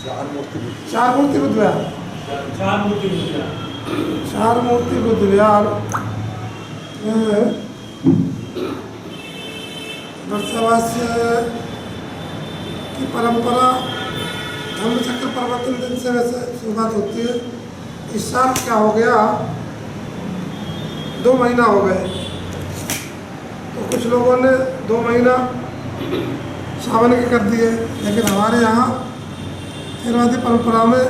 चार मूर्ति बुद्ध विहार। चार मूर्ति बुद्ध विहार वर्षावास्य की परंपरा धम्मचक्र प्रवर्तन दिन से वैसे शुरुआत होती है। इस साल क्या हो गया, 2 महीना हो गए, तो कुछ लोगों ने 2 महीना सावन के कर दिए, लेकिन हमारे यहाँ थेरवादी परंपरा में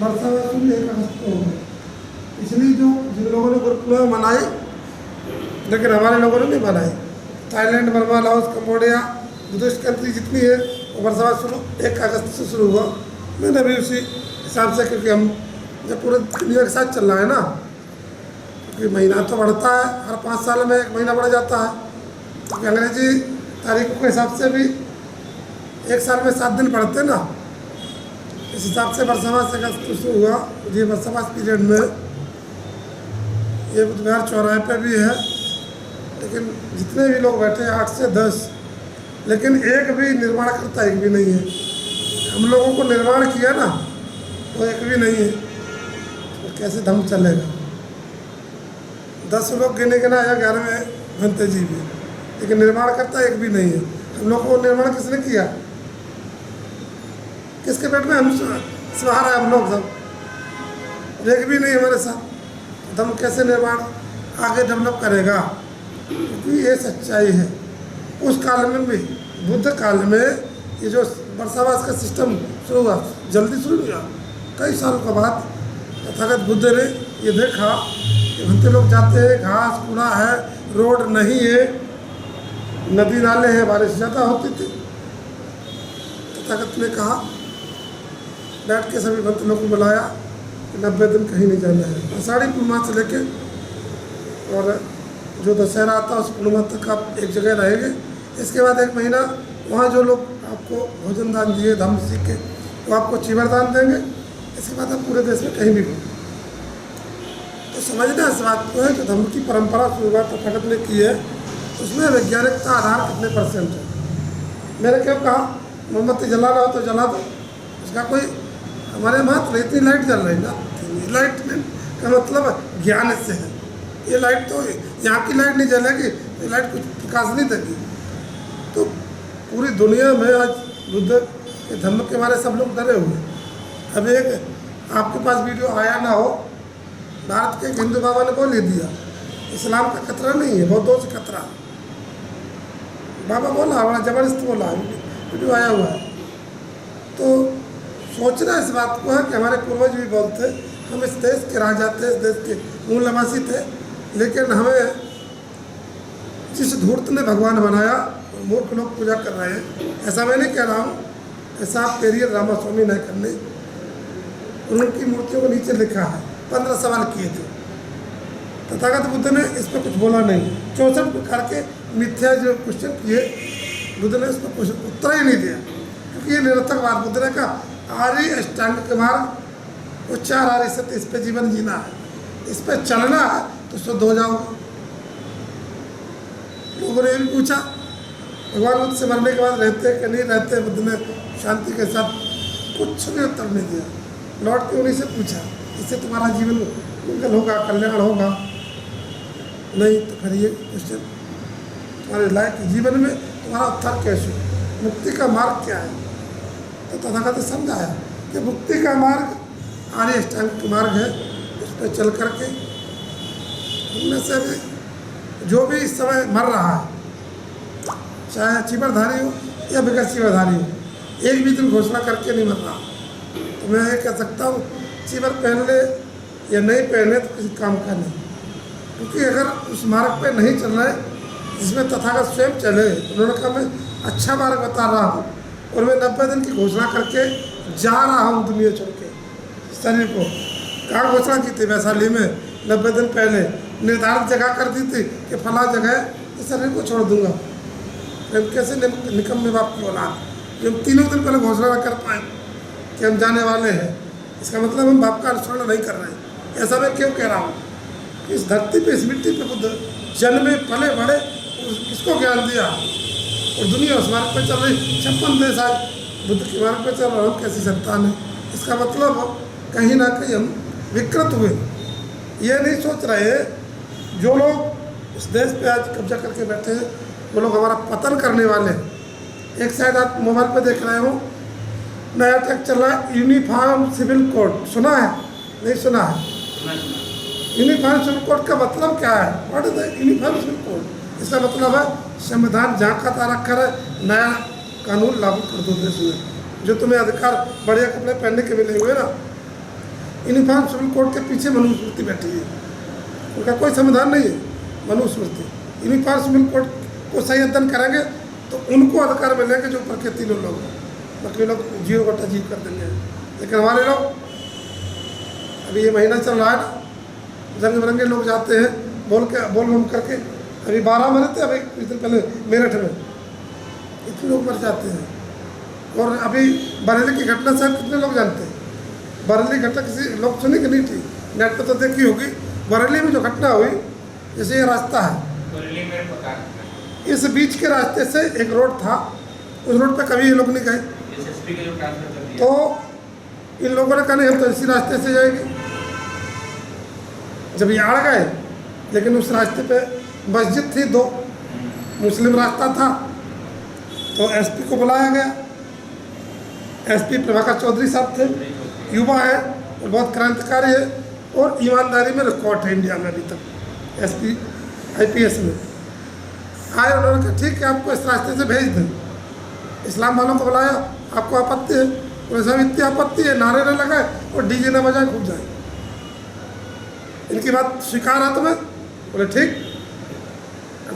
वर्षावासी 1 अगस्त को हो गए। इसलिए जिन लोगों ने गुरु पूर्णिमा मनाई, लेकिन हमारे लोगों ने नहीं मनाई। Thailand, Burma, Laos, Cambodia, Buddhist country जितनी है वो वर्षावास शुरू 1 अगस्त से शुरू हुआ। मैंने भी उसी हिसाब से, क्योंकि हम जब पूरे दुनिया के साथ चल रहा है ना, क्योंकि महीना तो बढ़ता है, हर 5 साल में 1 महीना बढ़ जाता है, क्योंकि अंग्रेजी तारीखों के हिसाब से भी 1 साल में 7 दिन पड़ते ना। इस हिसाब से वर्षावास अगस्त शुरू हुआ। ये वर्षावास पीरियड में ये बुद्ध विहार चौराहे पे भी है, लेकिन जितने भी लोग बैठे 8 से 10, लेकिन एक भी निर्माण करता एक भी नहीं है। हम लोगों को निर्माण किया ना, तो एक भी नहीं है, तो कैसे धर्म चलेगा। 10 लोग गिने गिना या 11वें बनते जी भी, लेकिन निर्माण करता एक भी नहीं है। हम लोगों को निर्माण किसने किया, किसके पेट में हम सवार है हम लोग सब, एक भी नहीं हमारे साथ। धर्म कैसे निर्माण आगे डेवलप करेगा, क्योंकि ये सच्चाई है। उस काल में भी, बुद्ध काल में, ये जो वर्षावास का सिस्टम शुरू हुआ, जल्दी शुरू हुआ। कई साल के बाद तथागत बुद्ध ने ये देखा कि भक्ति लोग जाते हैं, घास कूड़ा है, रोड नहीं है, नदी नाले हैं, बारिश ज़्यादा होती थी। तथागत ने कहा, बैठ के सभी भक्त लोग को बुलाया, 90 दिन कहीं नहीं जाना है। आषाढ़ी पूर्णिमा से लेके और जो दशहरा आता है उस पूर्णिमा तक आप एक जगह रहेंगे। इसके बाद 1 महीना वहाँ जो लोग आपको भोजन दान दिए, धर्म सीख के, वो आपको चीवर दान देंगे। इसके बाद आप पूरे देश में कहीं भी घूमें। तो समझना इस बात को है, जो धर्म की परंपरा शुरुआत तथागत ने की है, उसमें वैज्ञानिकता आधार कितने % है। मैंने क्यों कहा मोमबत्ती जलाना हो तो जला दो, उसका कोई हमारे वहाँ इतनी लाइट जल रही ना, लाइट का मतलब ज्ञान से है। ये लाइट तो यहाँ की लाइट नहीं जलेगी, ये लाइट कुछ प्रकाश नहीं देगी। तो पूरी दुनिया में आज बुद्ध के धर्म के बारे सब लोग डरे हुए। अब एक आपके पास वीडियो आया ना हो, भारत के हिंदू बाबा ने बोल ही दिया, इस्लाम का खतरा नहीं है, बौद्धों से खतरा। बाबा बोला, बड़ा जबरदस्त बोला, वीडियो आया हुआ है। तो सोचना इस बात को है कि हमारे पूर्वज भी बोलते, हम इस देश के राजा थे, इस देश के मूल निवासी थे, लेकिन हमें जिस धूर्त ने भगवान बनाया, मूर्ख लोग पूजा कर रहे हैं। ऐसा मैं नहीं कह रहा हूँ, ऐसा आप पेरियर रामास्वामी नहीं करने, उनकी मूर्तियों को नीचे लिखा है। 15 सवाल किए थे, तथागत बुद्ध ने इस पर कुछ बोला नहीं। 64 प्रकार के मिथ्या जो क्वेश्चन किए, बुद्ध ने इस पर कुछ उत्तर ही नहीं दिया, क्योंकि ये निरर्थक बात। बुद्ध ने कहा आर्य अष्टांगिक मार्ग, वो 4 आर्य सत्य, इस पे जीवन जीना है, इस पे चलना है तो शुद्ध हो जाओगे। लोगों ने ये भी पूछा भगवान बुद्ध से मरने के बाद रहते कि नहीं रहते। बुद्ध ने शांति के साथ कुछ भी उत्तर नहीं दिया। लौट के उन्हीं से पूछा, इससे तुम्हारा जीवन मंगल होगा, कल्याण होगा? नहीं, तो फिर ये क्वेश्चन तुम्हारे लायक जीवन में तुम्हारा उत्तर कैसे, मुक्ति का मार्ग क्या है? तो तथागत ने समझाया कि मुक्ति का मार्ग आर्य अष्टांगिक मार्ग है, उस पर चल करके उनमें से जो भी इस समय मर रहा है, चाहे चीवरधारी हो या बगैर चीवरधारी हो, एक भी दिन घोषणा करके नहीं मर रहा। तो मैं ये कह सकता हूँ, चीवर पहन ले या नहीं पहने तो किसी काम का नहीं, क्योंकि अगर उस मार्ग पे नहीं चल रहे जिसमें तथागत स्वयं चले, उन्होंने कहा मैं अच्छा मार्ग बता रहा हूँ और मैं 90 दिन की घोषणा करके जा रहा हूँ दुनिया छोड़ के शरीर को। कहाँ घोषणा की थी? वैशाली में 90 दिन पहले निर्धारित जगह कर दी थी कि फला जगह इस शरीर को छोड़ दूंगा। कैसे निकम्मे बाप की औलाद, जो हम 3 दिन पहले घोषणा कर पाए कि हम जाने वाले हैं, इसका मतलब हम बाप का अनुसरण नहीं कर रहे हैं। ऐसा मैं क्यों कह रहा हूँ कि इस धरती पे, इस मिट्टी पे बुद्ध जन्मे पले बड़े, किसको ज्ञान दिया और दुनिया उस मार्ग पर चल रही। 56 देश आए, बुद्ध के मार्ग पर चल रहा हूँ, कैसी संतान है। इसका मतलब कहीं ना कहीं हम विकृत हुए। ये नहीं सोच रहे जो लोग इस देश पे आज कब्जा करके बैठे हैं वो लोग हमारा पतन करने वाले हैं। एक शायद आप मोबाइल पे देख रहे हो, नया ट्रैक चल रहा है यूनिफॉर्म सिविल कोड, सुना है? नहीं सुना है? यूनिफॉर्म सिविल कोड का मतलब क्या है? What is the uniform civil code? इसका मतलब है संविधान जहाँ का तारा कर नया कानून लागू कर दो देश में, जो तुम्हें अधिकार बढ़िया कपड़े पहनने के मिले हुए ना। यूनिफॉर्म सिविल कोड के पीछे मनुस्मृति बैठी है, उनका कोई संविधान नहीं है, मनुस्मृति। यूनिफॉर्म सिविल कोड को सही अध्ययन करेंगे तो उनको अधिकार मिलेंगे जो ऊपर के तीनों लोग, बाकी लोग जीरो घटा जीव कर देंगे। लेकिन हमारे लोग, अभी ये महीना चल रहा है ना, रंग बिरंगे लोग जाते हैं बोल बम करके। अभी 12 मरे थे, अभी कुछ दिन पहले मेरठ में इतने लोग मर जाते हैं। और अभी बरेली की घटना शायद कितने लोग जानते हैं? बरेली घटना किसी लोग सुनी कि नहीं थी? नेट पर तो देखी होगी। बरेली में जो घटना हुई, जैसे ये रास्ता है, इस बीच के रास्ते से एक रोड था, उस रोड पे कभी ये लोग नहीं गए, तो इन लोगों ने कहा नहीं हम तो इसी रास्ते से जाएंगे। जब ये आड़ गए, लेकिन उस रास्ते पे मस्जिद थी, 2 मुस्लिम रास्ता था, तो एसपी को बुलाया गया। एसपी प्रभाकर चौधरी साहब थे, युवा है और बहुत क्रांतिकारी है और ईमानदारी में रिकॉर्ड है इंडिया में अभी तक। एसपी IPS में आए, उन्होंने कहा ठीक है आपको इस रास्ते से भेज दें। इस्लाम वालों को बुलाया, आपको आपत्ति है? बोले साहब इतनी आपत्ति है, नारे न लगाए और डीजे न बजाए घूम जाए। इनकी बात स्वीकार है तुम्हें? बोले ठीक।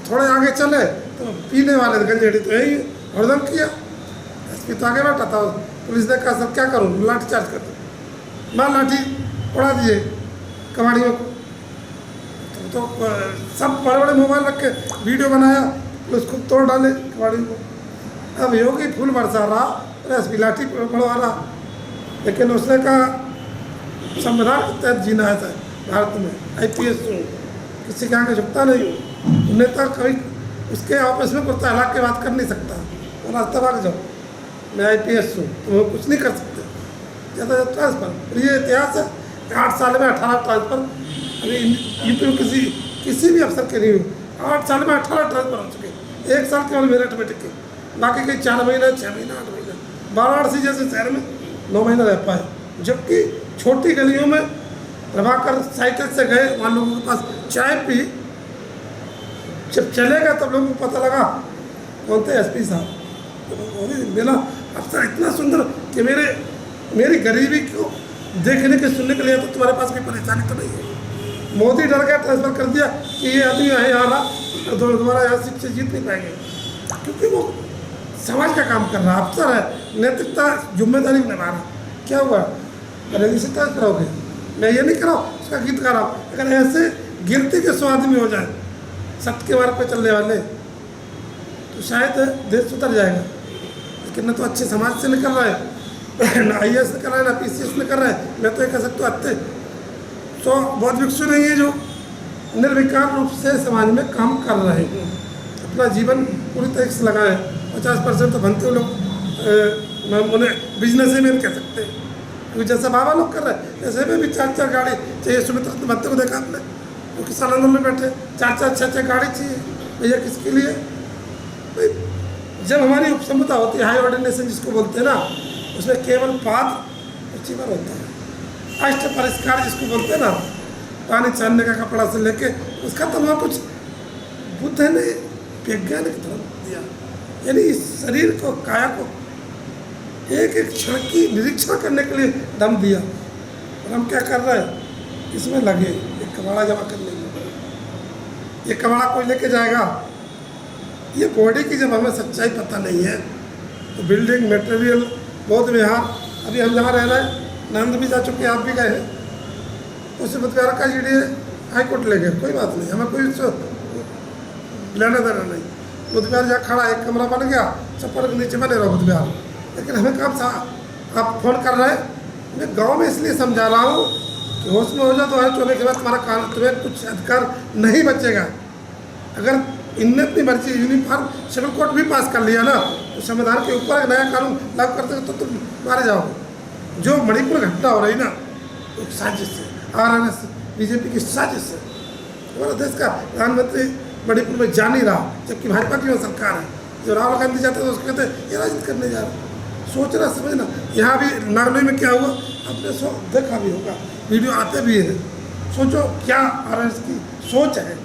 थोड़े आगे चले तो पीने वाले गंजेड़ी तो यही हरदम किया। एसपी तो आगे बैठा था, पुलिस ने कहा सर क्या करूँ, लाठी चार्ज कर दो। मार लाठी उड़ा दिए कबाड़ियों को। तो सब बड़े बड़े मोबाइल रख के वीडियो बनाया, पुलिस खूब तोड़ डाले कबाड़ी को। अब योगी फूल बरसा रहा, एसपी लाठी पड़वा रहा। लेकिन उसने कहा संविधान के तहत जीना है भारत में, IPS हूँ, किसी के आगे झुकता नहीं हूँ। नेता कभी उसके आपस में कुछ हलाक के बात कर नहीं सकता, वो रास्ता भाग जाओ, मैं IPS हूँ, तुम कुछ नहीं कर सकते। ज़्यादा ट्रांसफर, ये इतिहास है 8 साल में 18 ट्रांसफर। अभी यूपी में किसी भी अफसर के नहीं हुए। 8 साल में 18 ट्रांसफर हो चुके। 1 साल केवल मेरठ में टिके, बाकी के 4 महीने, 6 महीने, 8 महीने। वाराणसी जैसे शहर में 9 महीने रह पाए, जबकि छोटी गलियों में प्रभाकर साइकिल से गए, वहाँ लोगों के पास चाय पी, जब चले गए तब लोगों को पता लगा कौन थे एसपी साहब। मेरा अफसर इतना सुंदर कि मेरी गरीबी को देखने के सुनने के लिए तो तुम्हारे पास कोई परेशानी तो नहीं है। मोदी डर गया, ट्रांसफर कर दिया कि ये आदमी है यहाँ रहा तो दोबारा यहाँ सीट से जीत नहीं पाएंगे, क्योंकि वो समाज का काम कर रहा अफसर है, नैतिकता जिम्मेदारी निभा रहा। क्या हुआ, रैली से ट्रांसफर हो गए? मैं ये नहीं कराऊँ, उसका गीत गा रहा हूँ। अगर ऐसे गिरती के 100 आदमी हो जाए सत्य के मार्ग पर चलने वाले, तो शायद देश सुधर जाएगा। लेकिन न तो अच्छे समाज से निकल रहा है, ना IAS निकल रहा है, ना PCS निकल रहा है। मैं तो ये कह सकता हूँ तो बहुत भिक्षु नहीं है जो निर्विकार रूप से समाज में काम कर रहे हैं, अपना जीवन पूरी तरीके से लगाए। 50% तो बनते लोग उन्हें बिजनेस ही में कह सकते हैं, क्योंकि जैसा बाबा लोग कर रहे हैं ऐसे में भी 4 गाड़ी चाहिए। सुमित्रा भत्ते को देखा आपने, वो किसान आंदोलन में बैठे 4 6 गाड़ी चाहिए भैया, किसके लिए? जब हमारी उपसंपदा होती है, हाई ऑर्डिनेशन जिसको बोलते हैं ना, उसमें केवल पात्र और चीवर होता है। अष्ट परिष्कार जिसको बोलते हैं ना, पानी छानने का कपड़ा से लेके उसका तो वहाँ कुछ बुद्ध ने वैज्ञानिक धर्म दिया, यानी इस शरीर को, काया को एक क्षण की निरीक्षण करने के लिए दम दिया। और हम क्या कर रहे हैं, इसमें लगे एक कबाड़ा जमा करने में। ये कबाड़ा कोई लेके जाएगा? ये बॉडी की जब हमें सच्चाई पता नहीं है तो बिल्डिंग मटेरियल, बौद्ध विहार, अभी हम जहाँ रह रहे हैं नंद भी जा चुके हैं, आप भी गए हैं, उससे बुद्धविहार का GDA हाईकोर्ट ले गए, कोई बात नहीं, हमें कोई लेना देना नहीं। बुद्धविहार जहाँ खड़ा एक कमरा बन गया, छप्पर के नीचे बने रहो बुद्धविहार। लेकिन हमें कब आप फोन कर रहे हैं, मैं गाँव में इसलिए समझा रहा हूँ कि होश में हो जाए तो 2024 के बाद तुम्हें कुछ अधिकार नहीं बचेगा। अगर इनने अपनी मर्जी यूनिफॉर्म सिविल कोड भी पास कर लिया ना, तो संविधान के ऊपर एक नया कानून लागू करते हो तो तुम मारे जाओगे। जो मणिपुर में घटना हो रही ना, एक साजिश है, RNS बीजेपी की साजिश है। हमारा देश का प्रधानमंत्री मणिपुर में जा नहीं रहा, जबकि भाजपा की सरकार है। जो राहुल गांधी जाते तो उसको कहते ये राजनीति करने जा रहे। सोचना समझना। यहाँ भी नागलोई में क्या हुआ आपने देखा भी होगा, वीडियो आते भी हैं। सोचो क्या RNS की सोच है।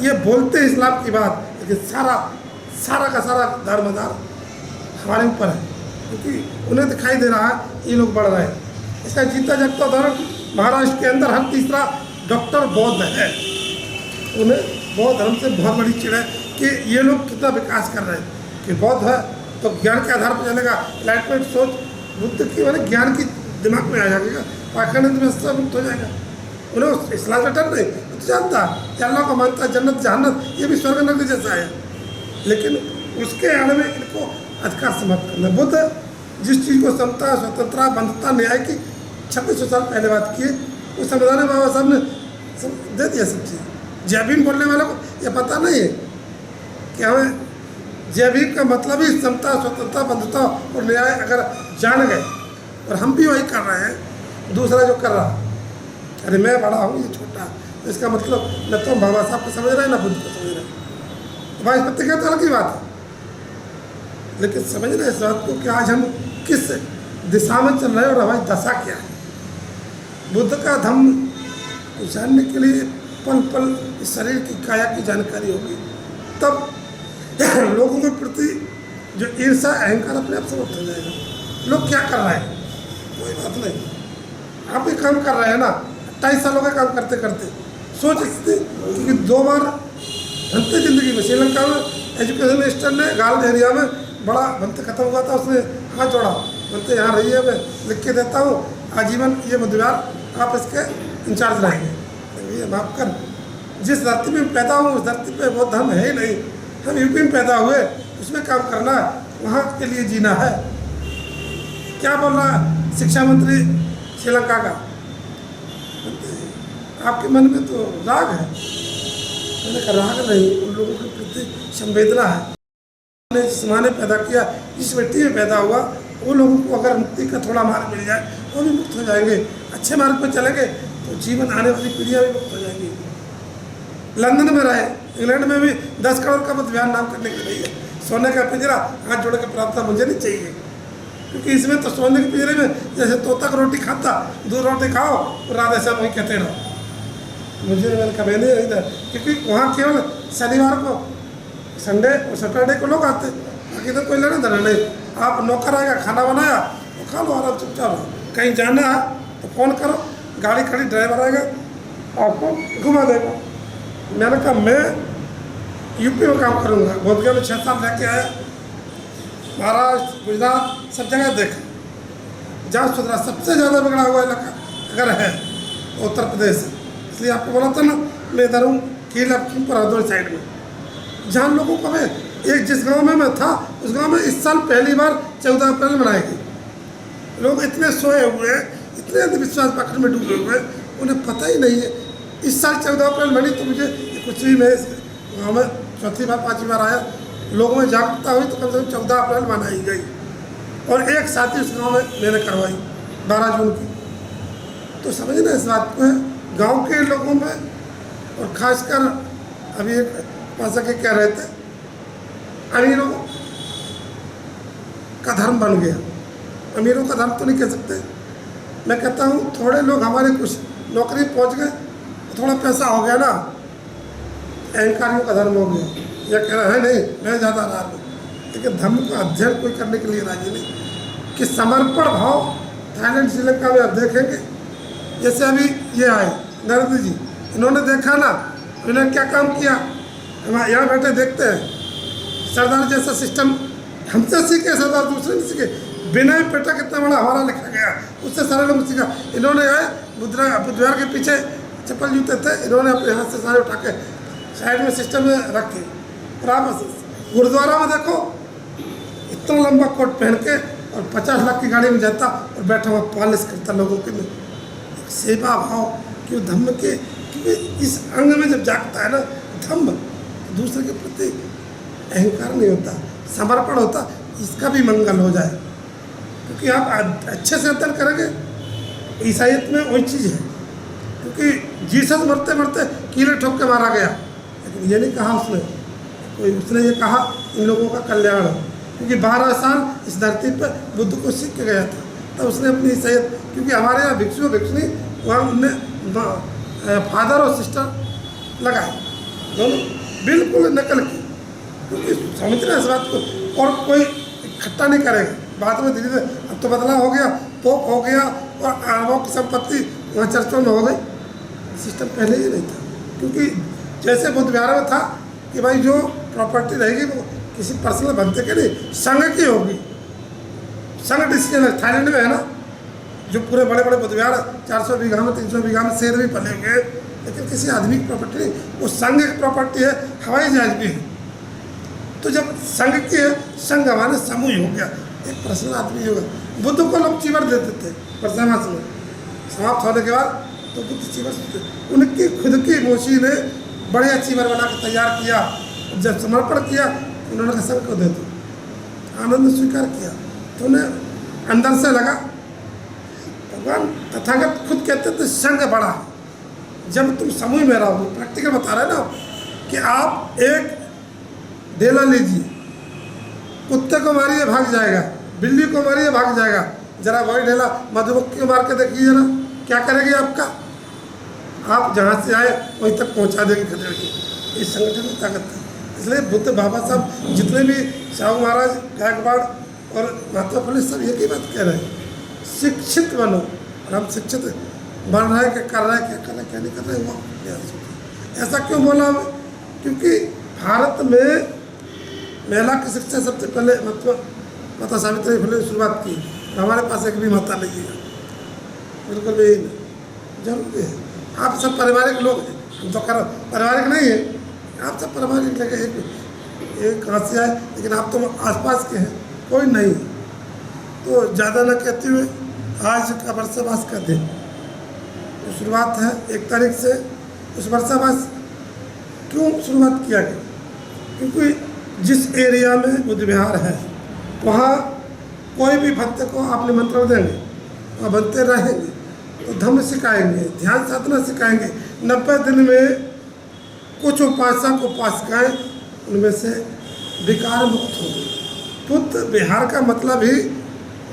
ये बोलते हैं इस्लाम की बात, लेकिन सारा का सारा दारमदार हमारे ऊपर है, क्योंकि उन्हें दिखाई दे रहा है ये लोग बढ़ रहे हैं। इसका जीता जागता उदाहरण महाराष्ट्र के अंदर हर तीसरा डॉक्टर बौद्ध है। उन्हें बौद्ध धर्म से बहुत बड़ी चिड़ है कि ये लोग कितना विकास कर रहे हैं। कि बौद्ध है तो ज्ञान के आधार पर चलेगा, एनलाइटमेंट सोच बुद्ध की मैंने ज्ञान की दिमाग में आ जाएगा, पाखंड में सब मुक्त हो जाएगा। उन्हें इस्लाम का डर नहीं, तो जानता है अल्लाह को मानता है, जन्नत जहन्नत ये भी स्वर्ग नरक जैसा है, लेकिन उसके आड़ में इनको अधिकार समाप्त करना। बुद्ध जिस चीज़ को समता, स्वतंत्रता, बंधुता, न्याय की 2600 साल पहले बात किए, उस संविधान में बाबा साहब ने दे दिया सब चीज़। जय भीम बोलने वालों को यह पता नहीं है कि हमें जय भीम का मतलब ही समता, स्वतंत्रता, बंधुता और न्याय अगर जान गए, और हम भी वही कर रहे हैं। दूसरा जो कर रहा अरे मैं बड़ा हूँ ये छोटा, तो इसका मतलब न तो बाबा साहब को समझ रहे हैं न बुद्ध को समझ रहे हैं। भाई पत्रिका तो अलग ही बात है, लेकिन समझ रहे इस बात को कि आज हम किस दिशा में चल रहे हैं और हमारी दशा क्या है। बुद्ध का धम्म जानने के लिए पल पल इस शरीर की काया की जानकारी होगी, तब लोगों के प्रति जो ईर्षा अहंकार अपने आप समाप्त हो जाएगा। लोग क्या कर रहे हैं, कोई बात नहीं, आप भी काम कर रहे हैं ना। 28 सालों का काम करते करते सोच सकते, क्योंकि 2 बार बनते जिंदगी में। श्रीलंका में एजुकेशन मिनिस्टर ने गाल एरिया में बड़ा बनते खत्म हुआ था, उसने हाथ जोड़ा, बनते यहाँ रहिए, मैं लिख के देता हूँ आजीवन ये बुधवार आप इसके इंचार्ज रहेंगे। ये माफ कर, जिस धरती में पैदा हूँ उस धरती पे वो धर्म है ही नहीं। हम यूपी में पैदा हुए, उसमें काम करना है, वहाँ के लिए जीना है। क्या बोल रहा है शिक्षा मंत्री श्रीलंका का, आपके मन में तो राग है। मैंने कहा राग नहीं, उन लोगों के प्रति संवेदना है। जिस माँ ने पैदा किया, जिस मिट्टी में पैदा हुआ, वो लोगों को अगर मुक्ति का थोड़ा मार्ग मिल जाए वो भी मुक्त हो जाएंगे। अच्छे मार्ग पर चलेंगे तो जीवन आने वाली पीढ़ियाँ भी मुक्त हो जाएंगी। लंदन में रहे, इंग्लैंड में भी 10 करोड़ का मतदान नाम करने के लिए सोने का पिंजरा हाथ जोड़ के प्रार्थना मुझे नहीं चाहिए, क्योंकि इसमें तो सोने के पिंजरे में जैसे तोता को रोटी खाता, 2 रोटी खाओ और राधे श्याम वही कहते रहो। मुझे मैंने कभी नहीं इधर, क्योंकि वहाँ केवल शनिवार को, संडे और सैटरडे को लोग आते, बाकी तो कोई लेना देना नहीं। आप नौकर आएगा, खाना बनाया तो खा लो, आराम चुपचाप रहो। कहीं जाना है तो फ़ोन करो, गाड़ी खड़ी, ड्राइवर आएगा आपको घुमा देगा। मैंने कहा मैं यूपी में काम करूँगा। बोधगया में 6 साल रह के आया, महाराष्ट्र, गुजरात, सब जगह देखा। जहाँ सुधरा सबसे ज़्यादा बिगड़ा हुआ इलाका अगर है तो उत्तर प्रदेश है। इसलिए आपको बोला था ना, मैं इधर हूँ कील पर हरदोई साइड में, जहाँ लोगों को मैं एक जिस गांव में मैं था, उस गांव में इस साल पहली बार 14 अप्रैल मनाई गई। लोग इतने सोए हुए हैं, इतने अंधविश्वास पकड़ में डूबे हुए हैं, उन्हें पता ही नहीं है। इस साल 14 अप्रैल मनी तो मुझे कुछ भी, मैं गाँव में 4थी बार 5वीं बार आया, लोगों में जागरूकता हुई तो कम से कम 14 अप्रैल मनाई गई। और एक साथी उस गाँव में मैंने करवाई 12 जून की। तो समझना इस बात को है, गाँव के लोगों में, और ख़ासकर अभी एक पासा के कह रहे थे, अमीरों का धर्म बन गया। अमीरों का धर्म तो नहीं कह सकते, मैं कहता हूँ थोड़े लोग हमारे कुछ नौकरी पहुँच गए, थोड़ा पैसा हो गया ना, अहंकारियों का धर्म हो गया। यह कह रहा है नहीं मैं ज़्यादा रहा हूँ, लेकिन धर्म का अध्ययन कोई करने के लिए राजी नहीं। कि समर्पण भाव थाईलैंड, श्रीलंका में आप देखेंगे, जैसे अभी ये आए नरेंद्र जी, इन्होंने देखा ना इन्होंने क्या काम किया। हम यहाँ बैठे देखते हैं, सरदार जैसा सिस्टम हमसे सीखे, सरदार दूसरे ने सीखे। विनय पेटा कितना बड़ा हमारा लिखा गया, उससे सारे लोग सीखा। इन्होंने आए बुधवार के पीछे चप्पल जूते थे, इन्होंने अपने हाथ से सारे उठा के साइड में सिस्टम में रखे। और आप गुरुद्वारा में देखो, इतना लंबा कोट पहन के और 50 लाख की गाड़ी में जाता और बैठा हुआ पालिश करता लोगों के में। सेवा भाव क्यों धम्म के, क्योंकि इस अंग में जब जागता है ना धम्म, दूसरे के प्रति अहंकार नहीं होता, समर्पण होता। इसका भी मंगल हो जाए, क्योंकि आप अच्छे से अध्ययन करेंगे। ईसाइयत में वही चीज़ है, क्योंकि जीसस मरते मरते कीले ठोक के मारा गया, लेकिन ये नहीं कहा उसने ये कहा इन लोगों का कल्याण हो, क्योंकि 12 साल इस धरती पर बुद्ध को सीख के गया था। तब उसने अपनी ईसाइयत, क्योंकि हमारे यहाँ भिक्षु भिक्षुनी वहाँ उनने फादर और सिस्टर लगाए, दोनों बिल्कुल नकल की, क्योंकि समझना इस बात को, और कोई इकट्ठा नहीं करेगा। बाद में धीरे धीरे अब तो बदलाव हो गया, पोप हो गया और अरबों की संपत्ति वहाँ चर्चों में हो गई। सिस्टम पहले ही नहीं था, क्योंकि जैसे बुद्ध विहार में था कि भाई जो प्रॉपर्टी रहेगी वो किसी पर्सनल बनते के नहीं, संघ की होगी। संघ डिसीजन है, थाईलैंड में है ना, जो पूरे बड़े बड़े बुद्ध विहार 400 बीघा में 300 बीघा में शेर भी पले हुए, लेकिन किसी आदमी की प्रॉपर्टी नहीं, वो संघ की प्रॉपर्टी है। हवाई जहाज भी है, तो जब संघ की है, संघ हमारे समूह हो गया, एक पर्सनल आदमी होगा। बुद्ध को लोग चीवर देते थे परसामास में, समाप्त होने के बाद तो बुद्ध चीवर देते, उनकी खुद की मोशी ने बढ़िया चीवर बना के तैयार किया। जब समर्पण किया उन्होंने कहा संघ को दे दो, आनंद स्वीकार किया, तो उन्हें अंदर से लगा भगवान तथागत खुद कहते थे संघ बड़ा है। जब तुम समूह में रहोगे, प्रैक्टिकल बता रहे ना कि आप एक ढेला लीजिए, कुत्ते को मारिए भाग जाएगा, बिल्ली को मारिए भाग जाएगा, जरा वही ढेला मधुमक्खी को मार के देखिए जरा क्या करेगी आपका, आप जहाँ से आए वहीं तक पहुँचा देगी खदेड़ के। इस संगठन की ताकत है। इसलिए बुद्ध बाबा साहब जितने भी साहू महाराज गायकवाड़ और महात्मा फुले सब एक ही बात कह रहे हैं, शिक्षित बनो। और हम शिक्षित बन रहे हैं, क्या कर रहे हैं, क्या कर रहे हैं, क्या नहीं कर रहे हैं, वो ऐसा क्यों बोला हमें? क्योंकि भारत में महिला की शिक्षा सबसे पहले माता सावित्री फुले ने शुरुआत की। हमारे पास एक भी माता नहीं है, बिल्कुल भी जरूरी है। आप सब पारिवारिक लोग हैं, हम तो कर पारिवारिक नहीं है, आप सब पारिवारिक लगे एक कहाँ से आए, लेकिन आप तो आसपास के हैं, कोई नहीं। तो ज़्यादा न कहते हुए आज का वर्षावास का दिन तो शुरुआत है 1 तारीख से। उस वर्षावास क्यों शुरुआत किया गया? क्योंकि जिस एरिया में बुद्ध विहार है वहाँ कोई भी भक्त को आप निमंत्रण देंगे, वहाँ बनते रहेंगे, तो धम्म सिखाएंगे, ध्यान साधना सिखाएंगे। 90 दिन में कुछ उपासक उपासिकाएँ उनमें से विकार मुक्त होंगे। बुद्ध विहार का मतलब ही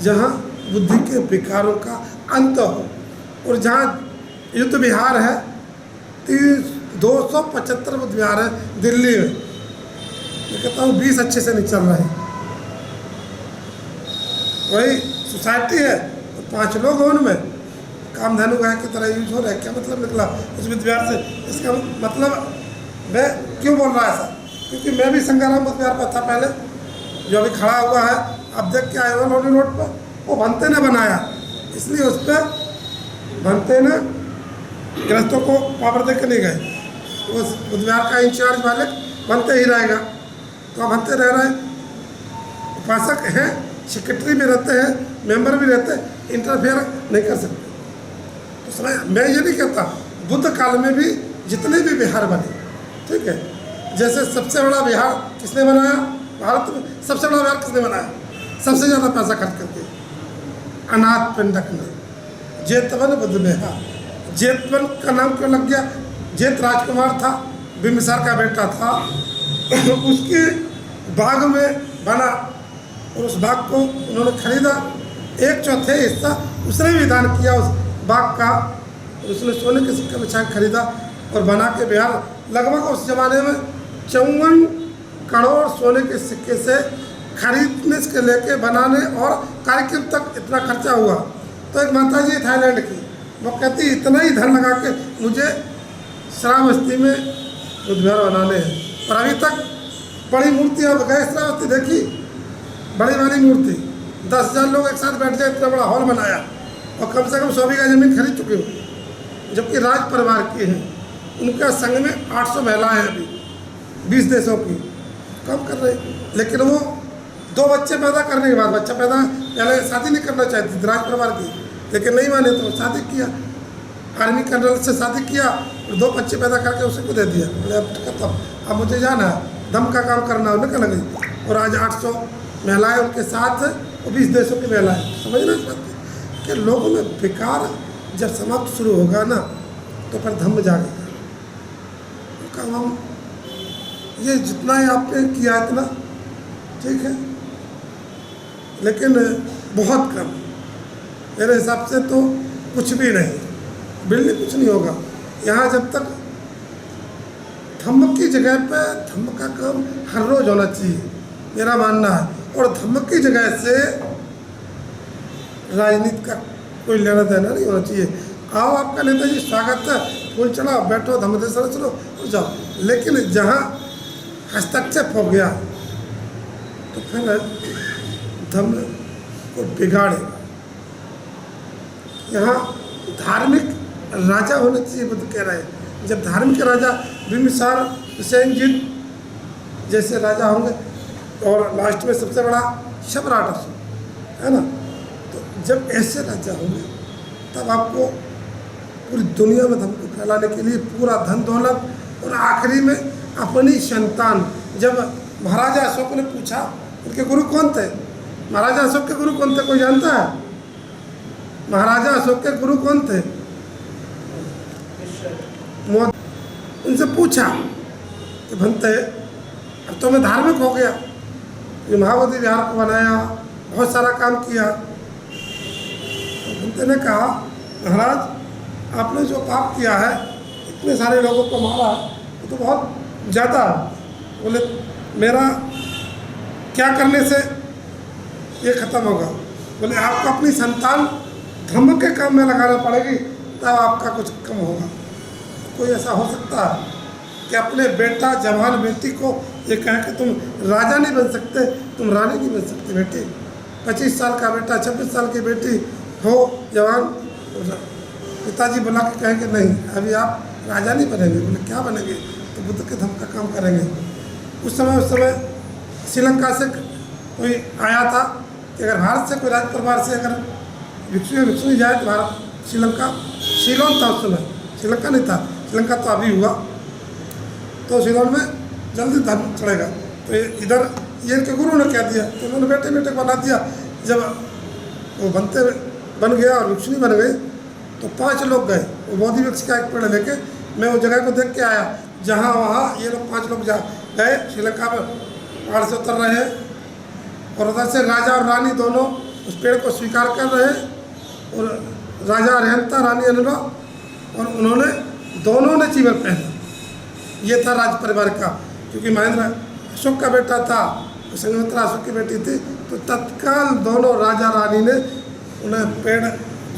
जहाँ बुद्धि के विकारों का अंत हो, और जहाँ युद्ध विहार है 275 बुद्ध विहार है दिल्ली में। मैं कहता हूँ 20 अच्छे से नहीं चल रहे हैं। वही सोसाइटी है, 5 लोग हैं उनमें, कामधेनु गाय की तरह यूज हो रहा है। क्या मतलब निकला उस बुद्ध विहार से? इसका मतलब मैं क्यों बोल रहा है ऐसा? क्योंकि मैं भी संगाराम बुद्ध विहार पर था पहले, जो अभी खड़ा हुआ है, अब देख के आए हुआ लोडी रोड पर, वो भंते ने बनाया, इसलिए उस पर भंते ने गृहस्थों को पावर दे के नहीं गए। उस बुद्ध विहार का इंचार्ज मालिक भंते ही रहेगा, तो अब भंते रह रहे हैं, उपासक हैं, सेक्रेटरी भी रहते हैं, मेंबर भी रहते हैं, इंटरफेयर नहीं कर सकते। तो समझ, मैं ये नहीं कहता, बुद्ध काल में भी जितने भी विहार बने, ठीक है, जैसे सबसे बड़ा विहार किसने बनाया भारत में? सबसे बड़ा विहार किसने बनाया सबसे ज़्यादा पैसा खर्च करके? अनाथ पिंडक ने, जेतवन बुद्ध विहार। जेतवन का नाम क्यों लग गया? जेत राजकुमार था, बिंबिसार का बेटा था, उसके बाग में बना और उस बाग को उन्होंने खरीदा, 1/4 हिस्सा उसने भी दान किया उस बाग का, और उसने सोने के सिक्के में छाप खरीदा और बना के विहार। लगभग उस जमाने में 54 करोड़ सोने के सिक्के से खरीदने से लेके बनाने और कार्यक्रम तक इतना खर्चा हुआ। तो एक माता जी थाईलैंड की, वो कहती इतना ही धन लगा के मुझे श्रावस्ती में बुद्ध विहार बनाने हैं। और अभी तक बड़ी मूर्ति, अब गए श्रावस्ती देखी, बड़ी बड़ी मूर्ति, 10,000 लोग एक साथ बैठ जाए, इतना बड़ा हॉल बनाया, और कम से कम 100 बीघा जमीन खरीद चुके हो, जबकि राज परिवार की हैं। उनका संघ में 800 महिलाएं हैं अभी, 20 देशों की, कम कर रहे। लेकिन वो 2 बच्चे पैदा करने के बाद, बच्चा पैदा पहले शादी नहीं करना चाहती थी राज परिवार की, लेकिन नहीं माने तो शादी किया, आर्मी कर्नल से शादी किया और 2 बच्चे पैदा करके उसी को दे दिया। बोले अब खत्म, अब मुझे जाना है, दम का काम करना है, निकल गई। और आज 800 महिलाएं उनके साथ और 20 देशों की महिलाएं। समझना इस बात को कि लोगों में विकार जब समाप्त शुरू होगा ना तो फिर धम्म जागेगा। तो हम ये जितना ही आपने किया इतना ठीक है, लेकिन बहुत कम, मेरे हिसाब से तो कुछ भी नहीं, बिल्कुल कुछ नहीं होगा यहाँ जब तक धम्म की जगह पे धम्म का काम हर रोज होना चाहिए, मेरा मानना है। और धम्म की जगह से राजनीति का कोई लेना देना नहीं होना चाहिए। आओ आपका नेताजी स्वागत है, फूल चढ़ाओ, बैठो, धम्म देशना चलो और जाओ। लेकिन जहाँ हस्तक्षेप हो गया तो फिर धम्म को बिगाड़ेगा। यहाँ धार्मिक राजा होने चाहिए, बुद्ध कह रहे हैं। जब धार्मिक राजा बिम्बिसार सेनजीत जैसे राजा होंगे और लास्ट में सबसे बड़ा सम्राट अशोक है ना, तो जब ऐसे राजा होंगे तब आपको पूरी दुनिया में धर्म को फैलाने के लिए पूरा धन दौलत, और आखिरी में अपनी संतान। जब महाराजा अशोक ने पूछा उनके गुरु कौन थे, महाराजा अशोक के गुरु कौन थे, कोई जानता है? महाराजा अशोक के गुरु कौन थे? उनसे पूछा कि भंते अब तो मैं धार्मिक हो गया, ये महाबोधि विहार को बनाया, बहुत सारा काम किया। तो भंते ने कहा महाराज आपने जो पाप किया है, इतने सारे लोगों को मारा, वो तो बहुत ज़्यादा। बोले मेरा क्या करने से ये ख़त्म होगा? बोले आपको अपनी संतान धर्म के काम में लगाना पड़ेगी, तब आपका कुछ कम होगा। कोई ऐसा हो सकता है कि अपने बेटा जवान बेटी को ये कहे कि तुम राजा नहीं बन सकते, तुम रानी नहीं बन सकते बेटी? 25 साल का बेटा 26 साल की बेटी हो जवान, पिताजी बुला के कहें कि नहीं अभी आप राजा नहीं बनेंगे। बोले क्या बनेंगे? तो बुद्ध के धर्म का काम करेंगे। उस समय श्रीलंका से कोई आया था कि अगर भारत से कोई राज परिवार से अगर भिक्षु जाए तो भारत श्रीलंका, सीलोन था उस समय, श्रीलंका नहीं था, श्रीलंका तो अभी हुआ, तो सीलोन में जल्दी धर्म चढ़ेगा। तो इधर ये इनके गुरु ने कह दिया, तो उन्होंने बेटे बेटे बना दिया। जब वो बन गया और भिक्षुनी बन गए तो 5 लोग गए, वो बोधि वृक्ष का एक पेड़ लेके। मैं उस जगह को देख के आया जहाँ वहाँ ये लोग 5 लोग जा गए, श्रीलंका में पहाड़ से उतर रहे हैं, और उधर से राजा और रानी दोनों उस पेड़ को स्वीकार कर रहे हैं, और राजा रहता रानी अनुरा, और उन्होंने दोनों ने जीवन पहना। ये था राज परिवार का, क्योंकि महेंद्र अशोक का बेटा था, संघमित्रा अशोक की बेटी थी, तो तत्काल दोनों राजा रानी ने उन्हें पेड़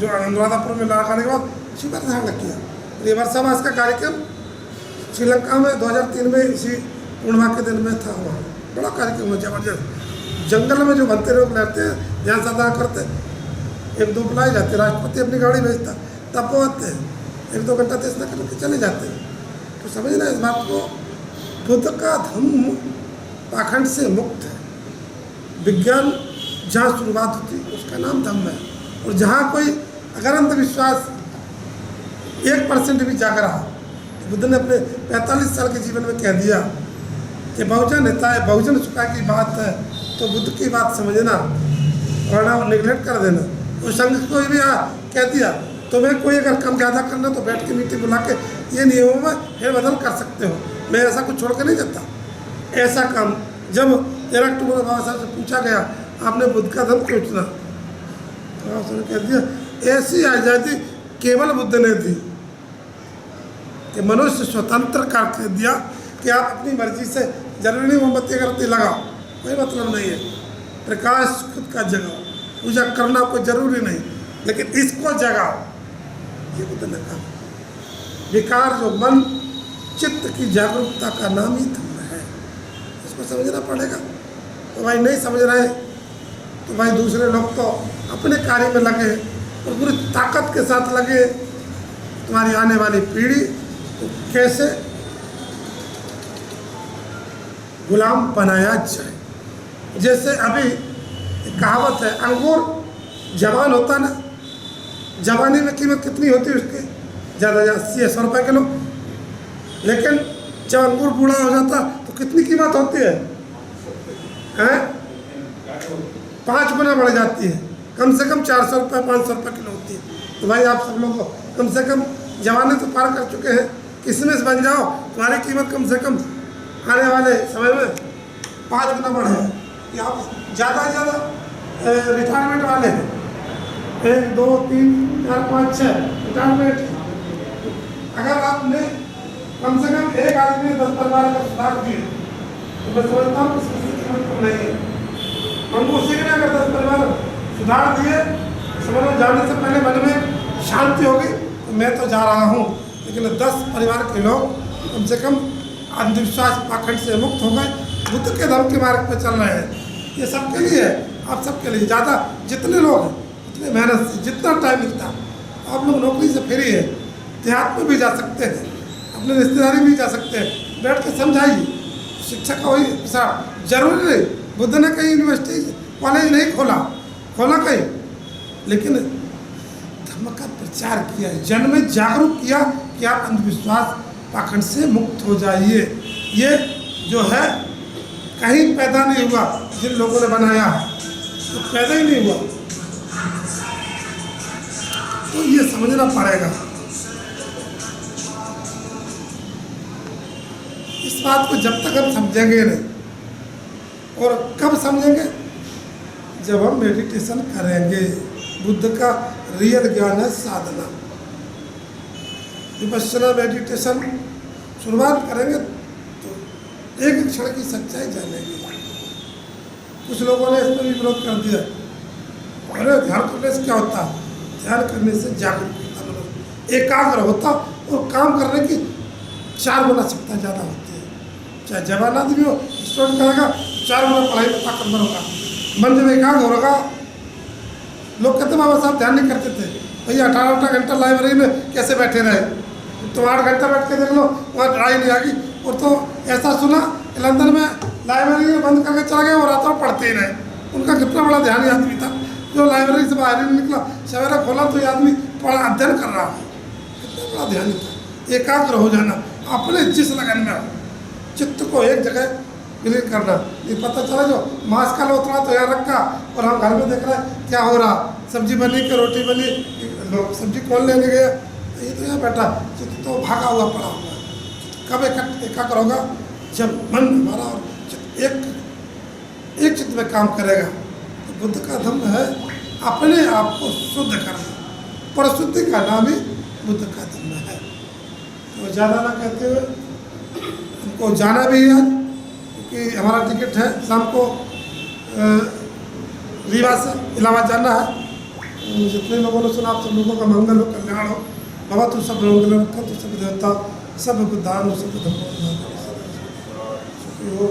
जो अनुराधापुर में लगाने के बाद स्वीकार धारण किया। ये वर्षावास का कार्यक्रम श्रीलंका में 2003 में इसी पूर्णिमा के दिन में था। वहाँ बड़ा कार्यक्रम है जबरदस्त। जंगल में जो बनते लोग रहते हैं, ध्यान साधना करते, 1-2 बुलाए जाते, राष्ट्रपति अपनी गाड़ी भेजता, तब वो आते हैं, 1-2 घंटा तेज करके चले जाते हैं। तो समझना इस बात को, बुद्ध का धम्म पाखंड से मुक्त है। विज्ञान जहाँ शुरुआत होती है उसका नाम धम्म है, और जहाँ कोई अगर अंधविश्वास 1% भी जाग रहा, तो बुद्ध ने अपने 45 साल के जीवन में कह दिया कि बहुजन हिता है, बहुजन सुखा की बात है, तो बुद्ध की बात समझना, वरना निगलेक्ट कर देना। तो संघ को भी कह दिया तुम्हें कोई अगर कम ज़्यादा करना तो बैठ के मीटिंग बुला के ये नियमों में फेरबदल कर सकते हो, मैं ऐसा कुछ छोड़ के नहीं देता। ऐसा काम जब 13 अक्टूबर बाबा साहब से पूछा गया आपने बुद्ध का धर्म क्यों चुना, तो उसने कह दिया ऐसी आज़ादी केवल बुद्ध ने दी कि मनुष्य स्वतंत्र कर दिया कि आप अपनी मर्जी से, जरूरी नहीं मोमबत्ती अगरबत्ती लगाओ, कोई मतलब नहीं है, प्रकाश खुद का जगाओ, पूजा करना कोई ज़रूरी नहीं, लेकिन इसको जगाओ, ये बुद्ध ने कहा। विकार जो मन चित्त की जागरूकता का नाम ही धम्म है, इसको समझना पड़ेगा। तो भाई नहीं समझ रहे तो भाई दूसरे लोग तो अपने कार्य में लगे और पूरी ताकत के साथ लगे, तुम्हारी आने वाली पीढ़ी तो कैसे गुलाम बनाया जाए। जैसे अभी एक कहावत है, अंगूर जवान होता ना, जवानी में कीमत कितनी होती है उसकी, ज़्यादा 80-100 रुपये किलो, लेकिन जब अंगूर बूढ़ा हो जाता तो कितनी कीमत होती है, हैं? 5 गुना बढ़ जाती है, कम से कम 400 रुपये 500 रुपये किलो होती है। तो भाई आप सब लोग कम से कम जवानी तो पार कर चुके हैं, किसमिस बन जाओ, तुम्हारी कीमत कम से कम आने वाले समय में 5 गुना बढ़े। कि आप ज़्यादा से ज़्यादा रिटायरमेंट वाले हैं, 1 2 3 4 5 6 रिटायरमेंट। अगर आपने कम से कम एक आदमी 10 परिवार का सुधार दिए तो मैं समझता हूँ कि कीमत कम नहीं है। हमको सीखने अगर 10 परिवार सुधार दिए, समझ जाने से पहले मन में शांति होगी तो मैं तो जा रहा हूँ, लेकिन 10 परिवार के लोग कम से कम अंधविश्वास पाखंड से मुक्त हो गए, बुद्ध के धर्म के मार्ग पर चल रहे हैं। ये सबके लिए है, आप सबके लिए। ज़्यादा जितने लोग हैं उतने मेहनत से जितना टाइम मिलता है, आप लोग नौकरी से फ्री है, देहात में भी जा सकते हैं, अपने रिश्तेदारी भी जा सकते हैं, बैठ के समझाइए। शिक्षा का वही हिसाब जरूरी नहीं, बुद्ध ने कहीं यूनिवर्सिटी कॉलेज नहीं खोला कहीं, लेकिन धर्म का प्रचार किया, जन में जागरूक किया कि आप अंधविश्वास पाखंड से मुक्त हो जाइए। ये जो है कहीं पैदा नहीं हुआ, जिन लोगों ने बनाया तो पैदा ही नहीं हुआ। तो ये समझना पड़ेगा, इस बात को जब तक हम समझेंगे नहीं, और कब समझेंगे, जब हम मेडिटेशन करेंगे। बुद्ध का रियल ज्ञान है साधना, विपश्यना मेडिटेशन शुरुआत करेंगे तो एक क्षण की सच्चाई जानेंगे। कुछ लोगों ने इस पर भी विरोध कर दिया, अरे ध्यान करने से क्या होता है, ध्यान करने से जागरूकता मतलब एकाग्र होता और काम करने की 4 गुना क्षमता ज़्यादा होती है। चाहे जवान आदमी हो, स्टूडेंट करेगा 4 गुना पढ़ाई में ताकतवर होगा, मन जब एकाग्र होगा। लोग कहते बाबा साहब ध्यान नहीं करते थे, भैया 18 घंटा लाइब्रेरी में कैसे बैठे रहे, तो 8 घंटा बैठ के देख लो, वहाँ पढ़ाई नहीं आ गई। और तो ऐसा सुना लंदन में लाइब्रेरी में बंद करके चला गया और रातों में पढ़ते ही रहे। उनका कितना बड़ा ध्यानी आदमी था, जो लाइब्रेरी से बाहर ही निकला, सवेरा खोला तो ये आदमी पढ़ा अध्ययन कर रहा है, कितना बड़ा ध्यानी था। एकाग्र हो जाना, अपने जिस लगन में चित्त को एक जगह विलीन करना। ये पता चला जो मांस का लोथड़ा तो यहाँ रखा और हम घर में देख रहे हैं क्या हो रहा, सब्जी बनी कि रोटी बनी, लोग सब्जी कौन लेने गया, ये तो यहाँ बैठा, चित्त तो भागा हुआ पड़ा हुआ। कब एकाग्र होगा, जब मन हमारा और एक चित्त में काम करेगा। तो बुद्ध का धर्म है अपने आप को शुद्ध करना, परिशुद्धि का नाम ही बुद्ध का धर्म है। तो ज़्यादा ना कहते हुए हमको जाना भी है, क्योंकि हमारा टिकट है शाम को रीवा से इलाहाबाद जाना है। जितने लोगों ने सुना, आप सब लोगों का मंगल हो, कल्याण हो। बाबा तू सब मंगल रखा, तो सब देवता सब दान हो, सब धर्म हो।